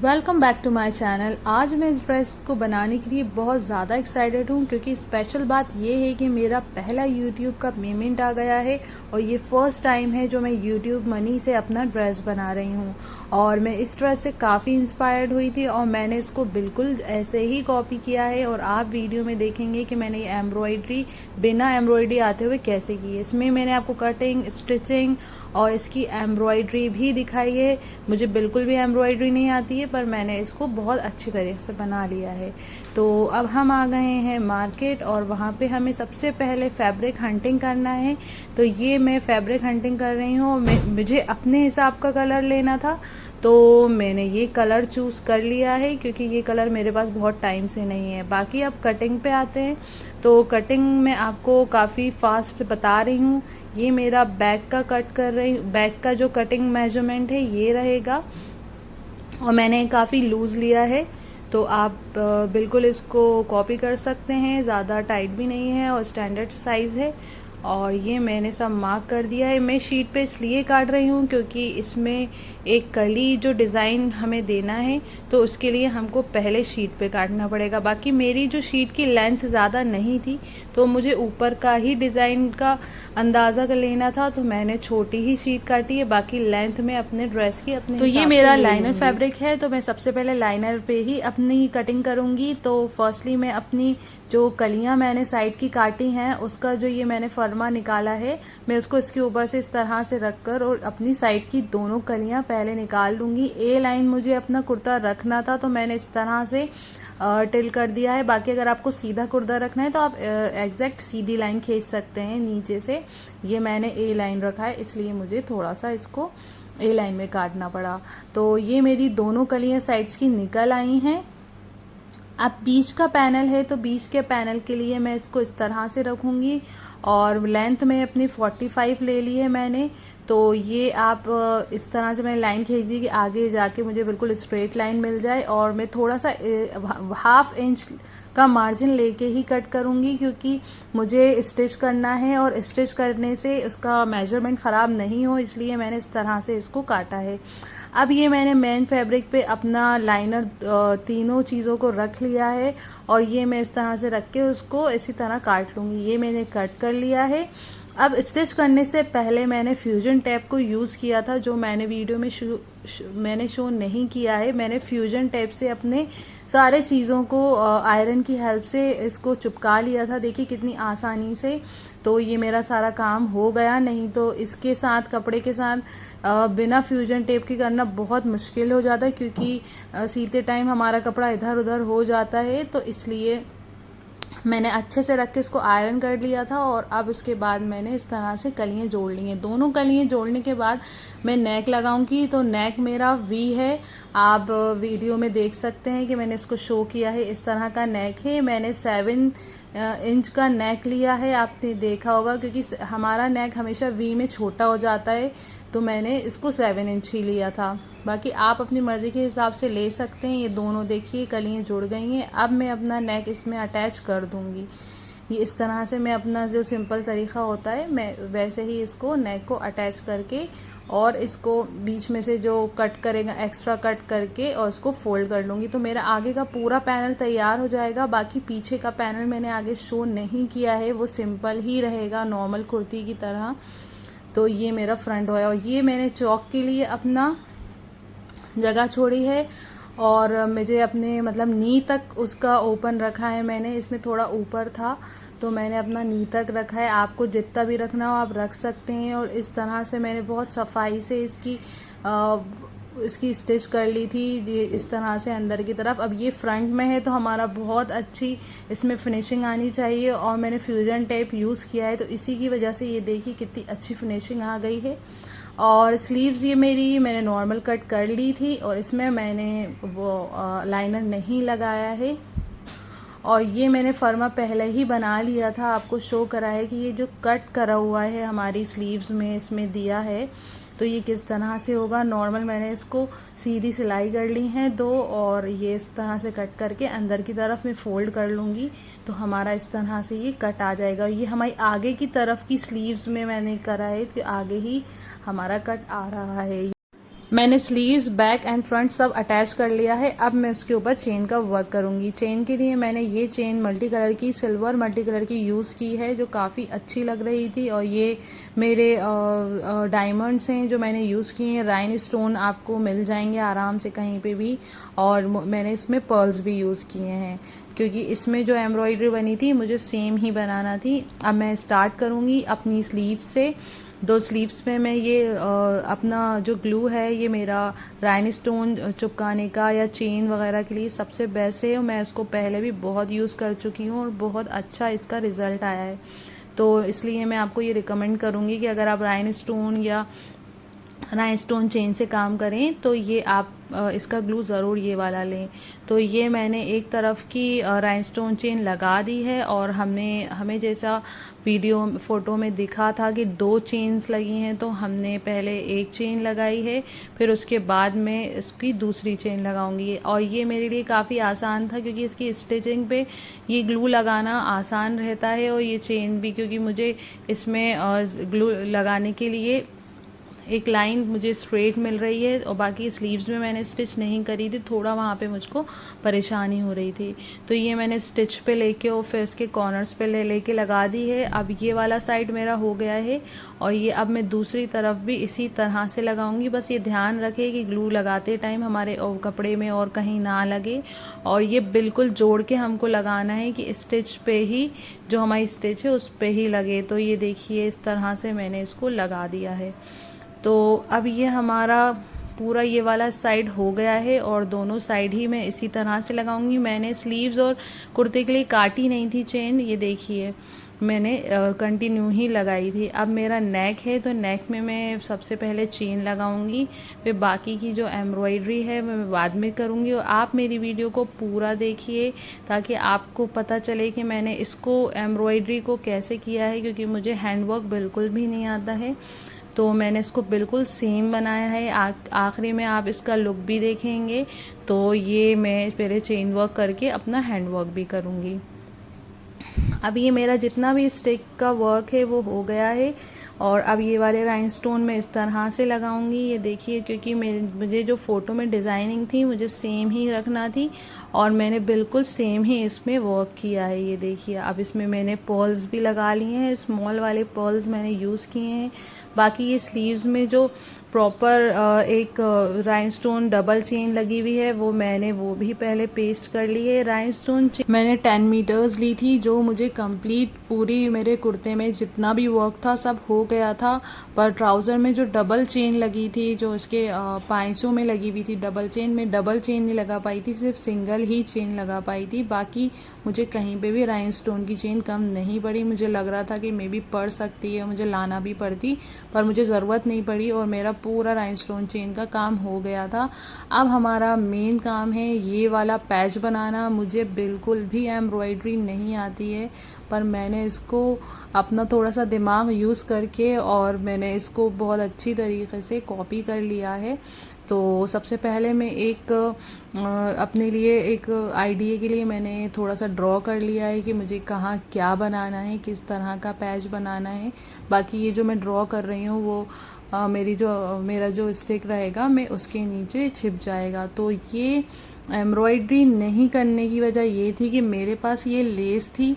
Welcome back to my channel. आज मैं इस ड्रेस को बनाने के लिए बहुत ज़्यादा एक्साइटेड हूँ क्योंकि स्पेशल बात ये है कि मेरा पहला यूट्यूब का पेमेंट आ गया है और ये फर्स्ट टाइम है जो मैं यूट्यूब मनी से अपना ड्रेस बना रही हूँ। और मैं इस ड्रेस से काफ़ी इंस्पायर्ड हुई थी और मैंने इसको बिल्कुल ऐसे ही कॉपी किया है और आप वीडियो में देखेंगे कि मैंने ये एम्ब्रॉयडरी बिना एम्ब्रॉयडरी आते हुए कैसे की है। इसमें मैंने आपको कटिंग, स्टिचिंग और इसकी एम्ब्रॉयडरी भी दिखाई है। मुझे बिल्कुल भी एम्ब्रॉयडरी नहीं आती है पर मैंने इसको बहुत अच्छी तरीके से बना लिया है। तो अब हम आ गए हैं मार्केट और वहाँ पे हमें सबसे पहले फैब्रिक हंटिंग करना है। तो ये मैं फैब्रिक हंटिंग कर रही हूँ। मुझे अपने हिसाब का कलर लेना था तो मैंने ये कलर चूज़ कर लिया है क्योंकि ये कलर मेरे पास बहुत टाइम से नहीं है। बाकी अब कटिंग पे आते हैं। तो कटिंग में आपको काफ़ी फास्ट बता रही हूँ। ये मेरा बैक का कट कर रही हूँ, बैक का जो कटिंग मेजरमेंट है ये रहेगा और मैंने काफ़ी लूज़ लिया है। तो आप बिल्कुल इसको कॉपी कर सकते हैं, ज़्यादा टाइट भी नहीं है और स्टैंडर्ड साइज़ है। और ये मैंने सब मार्क कर दिया है। मैं शीट पे इसलिए काट रही हूँ क्योंकि इसमें एक कली जो डिज़ाइन हमें देना है तो उसके लिए हमको पहले शीट पे काटना पड़ेगा। बाकी मेरी जो शीट की लेंथ ज़्यादा नहीं थी तो मुझे ऊपर का ही डिज़ाइन का अंदाज़ा कर लेना था तो मैंने छोटी ही शीट काटी है। बाकी लेंथ में अपने ड्रेस की अपने तो ये मेरा लाइनर फैब्रिक है तो मैं सबसे पहले लाइनर पे ही अपनी कटिंग करूँगी। तो फर्स्टली मैं अपनी जो कलियाँ मैंने साइड की काटी हैं उसका जो ये मैंने फरमा निकाला है मैं उसको इसके ऊपर से इस तरह से रख कर और अपनी साइड की दोनों कलियाँ पहले निकाल लूँगी। ए लाइन मुझे अपना कुर्ता रखना था तो मैंने इस तरह से टिल कर दिया है। बाकी अगर आपको सीधा कुर्ता रखना है तो आप एग्जैक्ट सीधी लाइन खींच सकते हैं नीचे से। ये मैंने ए लाइन रखा है इसलिए मुझे थोड़ा सा इसको ए लाइन में काटना पड़ा। तो ये मेरी दोनों कलियाँ साइड्स की निकल आई हैं। अब बीच का पैनल है तो बीच के पैनल के लिए मैं इसको इस तरह से रखूँगी और लेंथ में अपनी 45 ले ली है मैंने। तो ये आप इस तरह से मैंने लाइन खींच दी कि आगे जाके मुझे बिल्कुल स्ट्रेट लाइन मिल जाए और मैं थोड़ा सा हाफ इंच का मार्जिन लेके ही कट करूँगी क्योंकि मुझे स्टिच करना है और स्टिच करने से उसका मेजरमेंट ख़राब नहीं हो इसलिए मैंने इस तरह से इसको काटा है। अब ये मैंने मेन फैब्रिक पे अपना लाइनर तीनों चीज़ों को रख लिया है और ये मैं इस तरह से रख के उसको इसी तरह काट लूँगी। ये मैंने कट कर लिया है। अब स्टिच करने से पहले मैंने फ्यूजन टेप को यूज़ किया था जो मैंने वीडियो में मैंने शो नहीं किया है। मैंने फ्यूजन टेप से अपने सारे चीज़ों को आयरन की हेल्प से इसको चिपका लिया था। देखिए कितनी आसानी से। तो ये मेरा सारा काम हो गया। नहीं तो इसके साथ कपड़े के साथ बिना फ्यूजन टेप के करना बहुत मुश्किल हो जाता है क्योंकि सीते टाइम हमारा कपड़ा इधर उधर हो जाता है। तो इसलिए मैंने अच्छे से रख के इसको आयरन कर लिया था और अब उसके बाद मैंने इस तरह से कलियाँ जोड़ ली हैं। दोनों कलियाँ जोड़ने के बाद मैं नेक लगाऊंगी। तो नेक मेरा वी है, आप वीडियो में देख सकते हैं कि मैंने इसको शो किया है। इस तरह का नेक है। मैंने 7 इंच का नेक लिया है, आपने देखा होगा क्योंकि हमारा नेक हमेशा वी में छोटा हो जाता है तो मैंने इसको 7 इंच ही लिया था। बाकी आप अपनी मर्ज़ी के हिसाब से ले सकते हैं। ये दोनों देखिए कलियाँ जुड़ गई हैं। अब मैं अपना नेक इसमें अटैच कर दूँगी। ये इस तरह से मैं अपना जो सिंपल तरीक़ा होता है मैं वैसे ही इसको नेक को अटैच करके और इसको बीच में से जो कट करेगा एक्स्ट्रा कट करके और इसको फोल्ड कर लूँगी। तो मेरा आगे का पूरा पैनल तैयार हो जाएगा। बाकी पीछे का पैनल मैंने आगे शो नहीं किया है, वो सिंपल ही रहेगा नॉर्मल कुर्ती की तरह। तो ये मेरा फ्रंट है और ये मैंने चौक के लिए अपना जगह छोड़ी है और मुझे अपने मतलब नी तक उसका ओपन रखा है मैंने। इसमें थोड़ा ऊपर था तो मैंने अपना नी तक रखा है। आपको जितना भी रखना हो आप रख सकते हैं। और इस तरह से मैंने बहुत सफाई से इसकी स्टिच कर ली थी ये इस तरह से अंदर की तरफ। अब ये फ्रंट में है तो हमारा बहुत अच्छी इसमें फिनिशिंग आनी चाहिए और मैंने फ्यूजन टेप यूज़ किया है तो इसी की वजह से ये देखिए कितनी अच्छी फिनिशिंग आ गई है। और स्लीव्स ये मैंने नॉर्मल कट कर ली थी और इसमें मैंने वो लाइनर नहीं लगाया है। और ये मैंने फर्मा पहले ही बना लिया था, आपको शो करा है कि ये जो कट करा हुआ है हमारी स्लीव्स में इसमें दिया है तो ये किस तरह से होगा। नॉर्मल मैंने इसको सीधी सिलाई कर ली हैं 2 और ये इस तरह से कट करके अंदर की तरफ मैं फ़ोल्ड कर लूँगी तो हमारा इस तरह से ये कट आ जाएगा। ये हमारी आगे की तरफ की स्लीव्स में मैंने करा है कि आगे ही हमारा कट आ रहा है। मैंने स्लीव्स, बैक एंड फ्रंट सब अटैच कर लिया है। अब मैं उसके ऊपर चेन का वर्क करूँगी। चेन के लिए मैंने ये चेन मल्टी कलर की, सिल्वर मल्टी कलर की यूज़ की है, जो काफ़ी अच्छी लग रही थी। और ये मेरे डायमंड्स हैं जो मैंने यूज़ किए हैं। राइन स्टोन आपको मिल जाएंगे आराम से कहीं पे भी। और मैंने इसमें पर्ल्स भी यूज़ किए हैं, क्योंकि इसमें जो एम्ब्रॉयडरी बनी थी मुझे सेम ही बनाना थी। अब मैं स्टार्ट करूँगी अपनी स्लीव से। 2 स्लीव्स में मैं ये अपना जो ग्लू है, ये मेरा राइन स्टोन चिपकाने का या चेन वगैरह के लिए सबसे बेस्ट है। और मैं इसको पहले भी बहुत यूज़ कर चुकी हूँ और बहुत अच्छा इसका रिज़ल्ट आया है। तो इसलिए मैं आपको ये रिकमेंड करूँगी कि अगर आप राइन स्टोन या राइन स्टोन चेन से काम करें तो ये आप इसका ग्लू ज़रूर ये वाला लें। तो ये मैंने एक तरफ की राइन स्टोन चेन लगा दी है, और हमें जैसा वीडियो फ़ोटो में दिखा था कि 2 चेन्स लगी हैं, तो हमने पहले एक चेन लगाई है, फिर उसके बाद मैं इसकी दूसरी चेन लगाऊंगी। और ये मेरे लिए काफ़ी आसान था, क्योंकि इसकी स्टिचिंग पे ये ग्लू लगाना आसान रहता है, और ये चेन भी, क्योंकि मुझे इसमें ग्लू लगाने के लिए एक लाइन मुझे स्ट्रेट मिल रही है, और बाकी स्लीव्स में मैंने स्टिच नहीं करी थी, थोड़ा वहाँ पे मुझको परेशानी हो रही थी। तो ये मैंने स्टिच पे लेके और फिर उसके कॉर्नर्स पे लेके लगा दी है। अब ये वाला साइड मेरा हो गया है, और ये अब मैं दूसरी तरफ भी इसी तरह से लगाऊंगी। बस ये ध्यान रखें कि ग्लू लगाते टाइम हमारे कपड़े में और कहीं ना लगे, और ये बिल्कुल जोड़ के हमको लगाना है कि स्टिच पे ही, जो हमारी स्टिच है उस पे ही लगे। तो ये देखिए, इस तरह से मैंने इसको लगा दिया है। तो अब ये हमारा पूरा ये वाला साइड हो गया है, और दोनों साइड ही मैं इसी तरह से लगाऊंगी। मैंने स्लीव्स और कुर्ते के लिए काटी नहीं थी चेन, ये देखिए मैंने कंटिन्यू ही लगाई थी। अब मेरा नेक है, तो नेक में मैं सबसे पहले चेन लगाऊंगी, फिर बाकी की जो एम्ब्रॉयडरी है मैं बाद में करूंगी। और आप मेरी वीडियो को पूरा देखिए, ताकि आपको पता चले कि मैंने इसको एम्ब्रॉयडरी को कैसे किया है, क्योंकि मुझे हैंडवर्क बिल्कुल भी नहीं आता है। तो मैंने इसको बिल्कुल सेम बनाया है। आखिरी में आप इसका लुक भी देखेंगे। तो ये मैं पहले चेन वर्क करके अपना हैंड वर्क भी करूँगी। अब ये मेरा जितना भी स्टिक का वर्क है वो हो गया है, और अब ये वाले राइनस्टोन मैं इस तरह से लगाऊंगी। ये देखिए, क्योंकि मुझे जो फ़ोटो में डिज़ाइनिंग थी मुझे सेम ही रखना थी, और मैंने बिल्कुल सेम ही इसमें वर्क किया है। ये देखिए, अब इसमें मैंने पर्ल्स भी लगा लिए हैं, स्मॉल वाले पर्ल्स मैंने यूज़ किए हैं। बाकी ये स्लीव्स में जो प्रॉपर एक राइनस्टोन डबल चेन लगी हुई है, मैंने वो भी पहले पेस्ट कर ली है। राइनस्टोन चेन मैंने 10 मीटर्स ली थी, जो मुझे कंप्लीट पूरी मेरे कुर्ते में जितना भी वर्क था सब हो गया था। पर ट्राउज़र में जो डबल चेन लगी थी, जो इसके पाइचों में लगी हुई थी डबल चेन, में डबल चेन नहीं लगा पाई थी, सिर्फ सिंगल ही चेन लगा पाई थी। बाकी मुझे कहीं पे भी राइनस्टोन की चेन कम नहीं पड़ी। मुझे लग रहा था कि मे बी पड़ सकती है, मुझे लाना भी पड़ती, पर मुझे ज़रूरत नहीं पड़ी, और मेरा पूरा राइनस्टोन चेन का काम हो गया था। अब हमारा मेन काम है ये वाला पैच बनाना। मुझे बिल्कुल भी एम्ब्रॉयडरी नहीं आती है, पर मैंने इसको अपना थोड़ा सा दिमाग यूज़ करके और मैंने इसको बहुत अच्छी तरीके से कॉपी कर लिया है। तो सबसे पहले मैं एक अपने लिए एक आइडिया के लिए मैंने थोड़ा सा ड्रॉ कर लिया है कि मुझे कहाँ क्या बनाना है, किस तरह का पैच बनाना है। बाकी ये जो मैं ड्रॉ कर रही हूँ वो मेरा जो स्टिक रहेगा मैं उसके नीचे छिप जाएगा। तो ये एम्ब्रॉयडरी नहीं करने की वजह ये थी कि मेरे पास ये लेस थी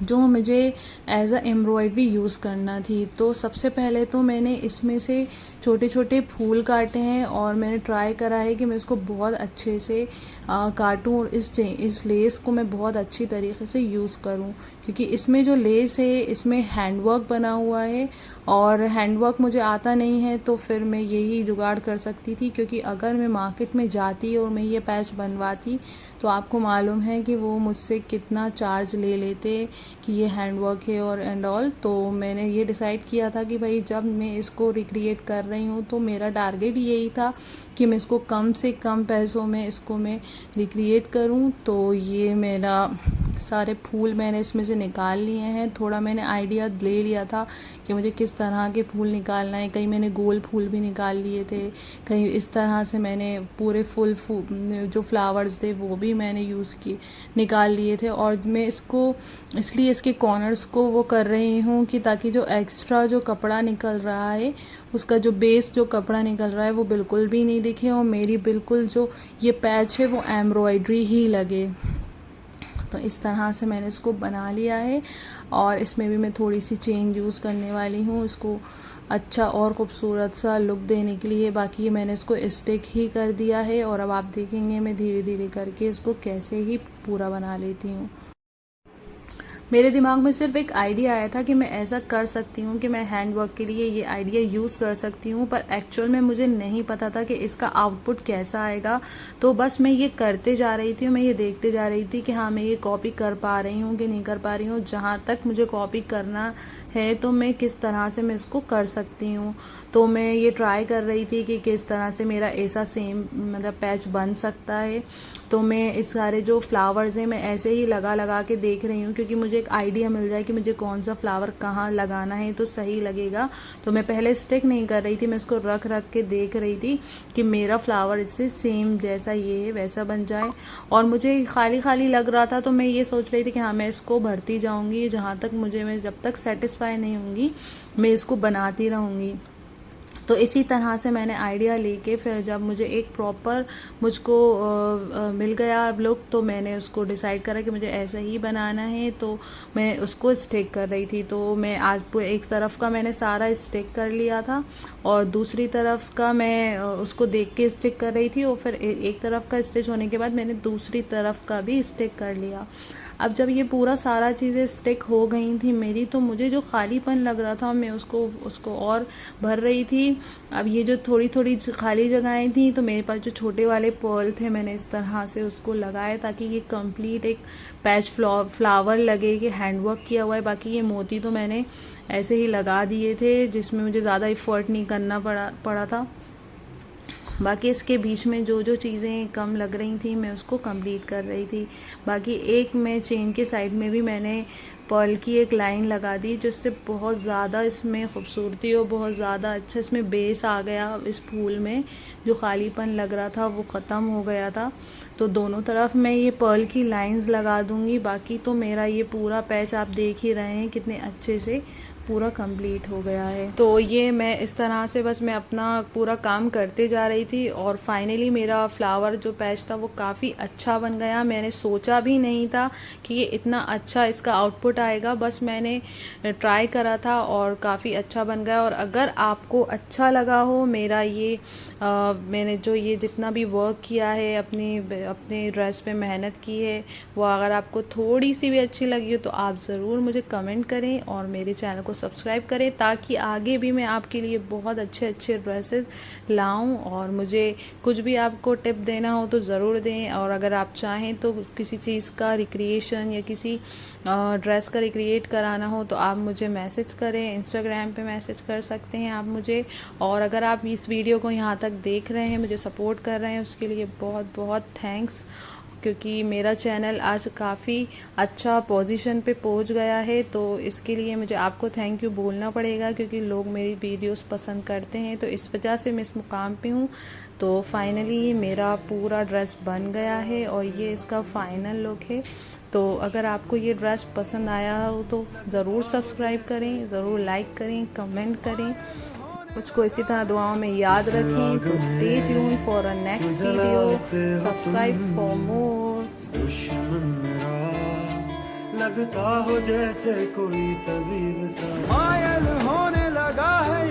जो मुझे एज अ एम्ब्रॉयडरी यूज़ करना थी। तो सबसे पहले तो मैंने इसमें से छोटे छोटे फूल काटे हैं, और मैंने ट्राई करा है कि मैं इसको बहुत अच्छे से काटूँ, और इस लेस को मैं बहुत अच्छी तरीके से यूज़ करूँ, क्योंकि इसमें जो लेस है इसमें हैंडवर्क बना हुआ है, और हैंडवर्क मुझे आता नहीं है। तो फिर मैं यही जुगाड़ कर सकती थी, क्योंकि अगर मैं मार्केट में जाती और मैं ये पैच बनवाती तो आपको मालूम है कि वो मुझसे कितना चार्ज ले लेते कि ये हैंडवर्क है और एंड ऑल। तो मैंने ये डिसाइड किया था कि भाई जब मैं इसको रिक्रिएट कर रही हूँ तो मेरा टारगेट यही था कि मैं इसको कम से कम पैसों में इसको मैं रिक्रिएट करूँ। तो ये मेरा सारे फूल मैंने इसमें से निकाल लिए हैं। थोड़ा मैंने आइडिया ले लिया था कि मुझे किस तरह के फूल निकालना है। कहीं मैंने गोल फूल भी निकाल लिए थे, कहीं इस तरह से मैंने पूरे फुल जो फ्लावर्स थे वो भी मैंने यूज़ किए, निकाल लिए थे। और मैं इसको इसलिए इसके कॉर्नर्स को वो कर रही हूँ कि ताकि जो एक्स्ट्रा जो कपड़ा निकल रहा है, उसका जो बेस जो कपड़ा निकल रहा है वो बिल्कुल भी नहीं दिखे और मेरी बिल्कुल जो ये पैच है वो एम्ब्रॉयडरी ही लगे। तो इस तरह से मैंने इसको बना लिया है और इसमें भी मैं थोड़ी सी चेन यूज़ करने वाली हूँ इसको अच्छा और ख़ूबसूरत सा लुक देने के लिए। बाकी मैंने इसको स्टिक ही कर दिया है और अब आप देखेंगे मैं धीरे धीरे करके इसको कैसे ही पूरा बना लेती हूँ। मेरे दिमाग में सिर्फ एक आइडिया आया था कि मैं ऐसा कर सकती हूँ कि मैं हैंड वर्क के लिए ये आइडिया यूज़ कर सकती हूँ, पर एक्चुअल में मुझे नहीं पता था कि इसका आउटपुट कैसा आएगा। तो बस मैं ये करते जा रही थी, मैं ये देखते जा रही थी कि हाँ मैं ये कॉपी कर पा रही हूँ कि नहीं कर पा रही हूँ। जहाँ तक मुझे कॉपी करना है तो मैं किस तरह से मैं इसको कर सकती हूँ। तो मैं ये ट्राई कर रही थी कि किस तरह से मेरा ऐसा सेम मतलब पैच बन सकता है। तो मैं इस सारे जो फ्लावर्स हैं मैं ऐसे ही लगा लगा के देख रही हूँ, क्योंकि मुझे एक आइडिया मिल जाए कि मुझे कौन सा फ्लावर कहाँ लगाना है तो सही लगेगा। तो मैं पहले स्टिक नहीं कर रही थी, मैं इसको रख रख के देख रही थी कि मेरा फ्लावर इससे सेम जैसा ये है वैसा बन जाए। और मुझे खाली खाली लग रहा था तो मैं ये सोच रही थी कि हाँ मैं इसको भरती जाऊँगी, जहाँ तक मैं जब तक सेटिस्फाई नहीं होंगी मैं इसको बनाती रहूँगी। तो इसी तरह से मैंने आइडिया लेके फिर जब मुझे एक प्रॉपर मुझको मिल गया लुक तो मैंने उसको डिसाइड करा कि मुझे ऐसा ही बनाना है। तो मैं उसको स्टिक कर रही थी। तो मैं आज एक तरफ का मैंने सारा स्टिक कर लिया था और दूसरी तरफ का मैं उसको देख के स्टिक कर रही थी और फिर एक तरफ का स्टिच होने के बाद मैंने दूसरी तरफ का भी स्टिक कर लिया। अब जब ये पूरा सारा चीज़ें स्टिक हो गई थी मेरी, तो मुझे जो खालीपन लग रहा था मैं उसको और भर रही थी। अब ये जो थोड़ी थोड़ी खाली जगहें थी तो मेरे पास जो छोटे वाले पर्ल थे मैंने इस तरह से उसको लगाए ताकि ये कंप्लीट एक पैच फ्लावर लगे कि हैंडवर्क किया हुआ है। बाकी ये मोती तो मैंने ऐसे ही लगा दिए थे जिसमें मुझे ज़्यादा एफर्ट नहीं करना पड़ा था। बाकी इसके बीच में जो जो चीज़ें कम लग रही थी मैं उसको कंप्लीट कर रही थी। बाकी एक मैं चेन के साइड में भी मैंने पर्ल की एक लाइन लगा दी जिससे बहुत ज़्यादा इसमें खूबसूरती और बहुत ज़्यादा अच्छा इसमें बेस आ गया। इस फूल में जो खालीपन लग रहा था वो ख़त्म हो गया था। तो दोनों तरफ मैं ये पर्ल की लाइंस लगा दूँगी। बाकी तो मेरा ये पूरा पैच आप देख ही रहे हैं कितने अच्छे से पूरा कंप्लीट हो गया है। तो ये मैं इस तरह से बस मैं अपना पूरा काम करते जा रही थी और फाइनली मेरा फ्लावर जो पैच था वो काफ़ी अच्छा बन गया। मैंने सोचा भी नहीं था कि ये इतना अच्छा इसका आउटपुट आएगा, बस मैंने ट्राई करा था और काफ़ी अच्छा बन गया। और अगर आपको अच्छा लगा हो मेरा ये मैंने जो ये जितना भी वर्क किया है अपने ड्रेस पे मेहनत की है वो अगर आपको थोड़ी सी भी अच्छी लगी हो तो आप ज़रूर मुझे कमेंट करें और मेरे चैनल को सब्सक्राइब करें ताकि आगे भी मैं आपके लिए बहुत अच्छे अच्छे ड्रेसेस लाऊं। और मुझे कुछ भी आपको टिप देना हो तो ज़रूर दें। और अगर आप चाहें तो किसी चीज़ का रिक्रिएशन या किसी ड्रेस का रिक्रिएट कराना हो तो आप मुझे मैसेज करें, इंस्टाग्राम पे मैसेज कर सकते हैं आप मुझे। और अगर आप इस वीडियो को यहाँ तक देख रहे हैं, मुझे सपोर्ट कर रहे हैं, उसके लिए बहुत बहुत थैंक्स, क्योंकि मेरा चैनल आज काफ़ी अच्छा पोजीशन पे पहुंच गया है। तो इसके लिए मुझे आपको थैंक यू बोलना पड़ेगा क्योंकि लोग मेरी वीडियोस पसंद करते हैं, तो इस वजह से मैं इस मुकाम पे हूँ। तो फाइनली मेरा पूरा ड्रेस बन गया है और ये इसका फाइनल लुक है। तो अगर आपको ये ड्रेस पसंद आया हो तो ज़रूर सब्सक्राइब करें, ज़रूर लाइक करें, कमेंट करें, मुझको इसी तरह दुआओं में याद रखें। तो stay tune for a next video, subscribe for more. दुश्मन मेरा लगता हो जैसे कोई तबीब सा, मायल होने लगा है